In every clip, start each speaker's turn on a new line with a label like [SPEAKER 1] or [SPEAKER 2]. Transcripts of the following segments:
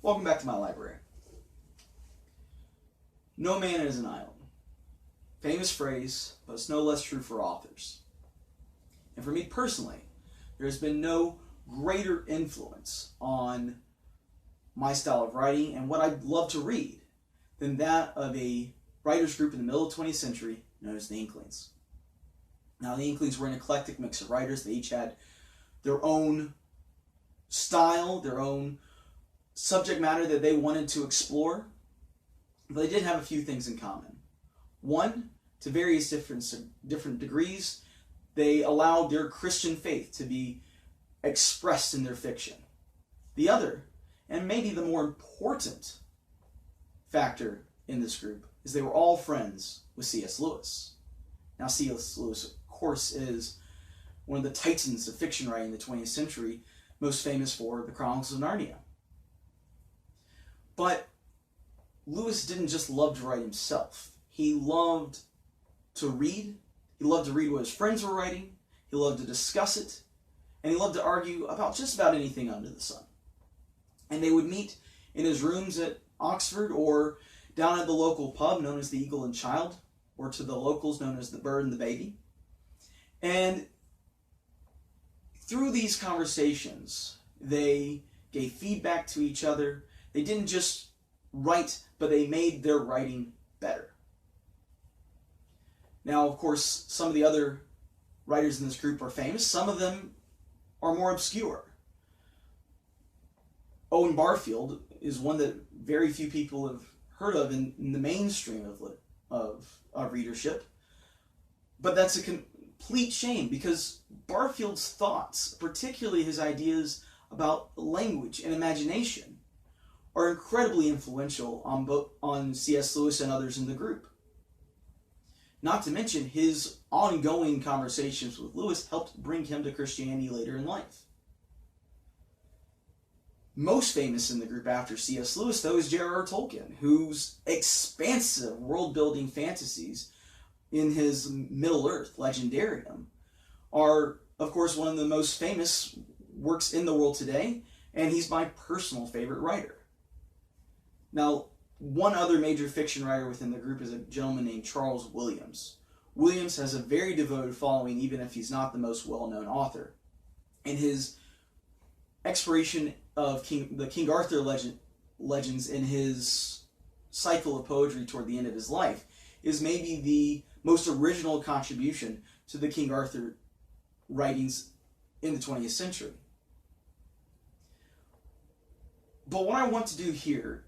[SPEAKER 1] Welcome back to my library. No man is an island. Famous phrase, but it's no less true for authors. And for me personally, there has been no greater influence on my style of writing and what I love to read than that of a writers group in the middle of the 20th century known as the Inklings. Now, the Inklings were an eclectic mix of writers. They each had their own style, their own subject matter that they wanted to explore, but they did have a few things in common. One, to various different degrees, they allowed their Christian faith to be expressed in their fiction. The other, and maybe the more important factor in this group, is they were all friends with C.S. Lewis. Now, C.S. Lewis, of course, is one of the titans of fiction writing in the 20th century, most famous for the Chronicles of Narnia. But Lewis didn't just love to write himself. He loved to read. He loved to read what his friends were writing. He loved to discuss it. And he loved to argue about just about anything under the sun. And they would meet in his rooms at Oxford or down at the local pub known as the Eagle and Child, or to the locals known as the Bird and the Baby. And through these conversations, they gave feedback to each other. They didn't just write, but they made their writing better. Now, of course, some of the other writers in this group are famous. Some of them are more obscure. Owen Barfield is one that very few people have heard of in the mainstream of readership. But that's a complete shame, because Barfield's thoughts, particularly his ideas about language and imagination, are incredibly influential on C.S. Lewis and others in the group. Not to mention, his ongoing conversations with Lewis helped bring him to Christianity later in life. Most famous in the group after C.S. Lewis, though, is J.R.R. Tolkien, whose expansive world-building fantasies in his Middle-earth legendarium are, of course, one of the most famous works in the world today, and he's my personal favorite writer. Now, one other major fiction writer within the group is a gentleman named Charles Williams. Williams has a very devoted following, even if he's not the most well-known author. And his exploration of the King Arthur legends in his cycle of poetry toward the end of his life is maybe the most original contribution to the King Arthur writings in the 20th century. But what I want to do here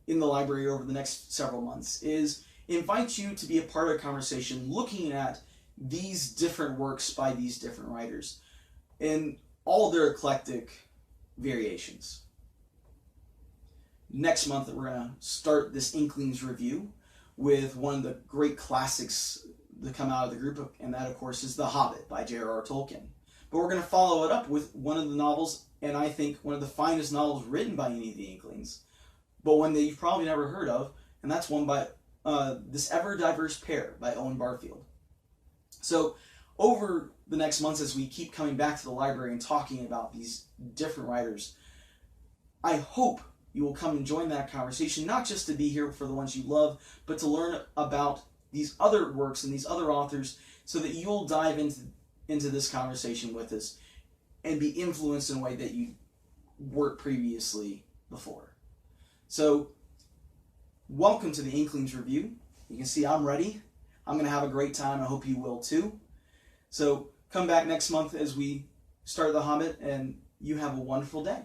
[SPEAKER 1] in the library over the next several months is invite you to be a part of a conversation looking at these different works by these different writers in all their eclectic variations. Next month, we're going to start this Inklings review with one of the great classics that come out of the group, and that, of course, is The Hobbit by J.R.R. Tolkien. But we're going to follow it up with one of the novels, and I think one of the finest novels written by any of the Inklings, but one that you've probably never heard of, and that's one by This Ever-Diverse Pair by Owen Barfield. So over the next months, as we keep coming back to the library and talking about these different writers, I hope you will come and join that conversation, not just to be here for the ones you love, but to learn about these other works and these other authors so that you'll dive into this conversation with us and be influenced in a way that you weren't previously before. So, welcome to the Inklings review. You can see I'm ready. I'm going to have a great time. I hope you will too. So, come back next month as we start The Hobbit, and you have a wonderful day.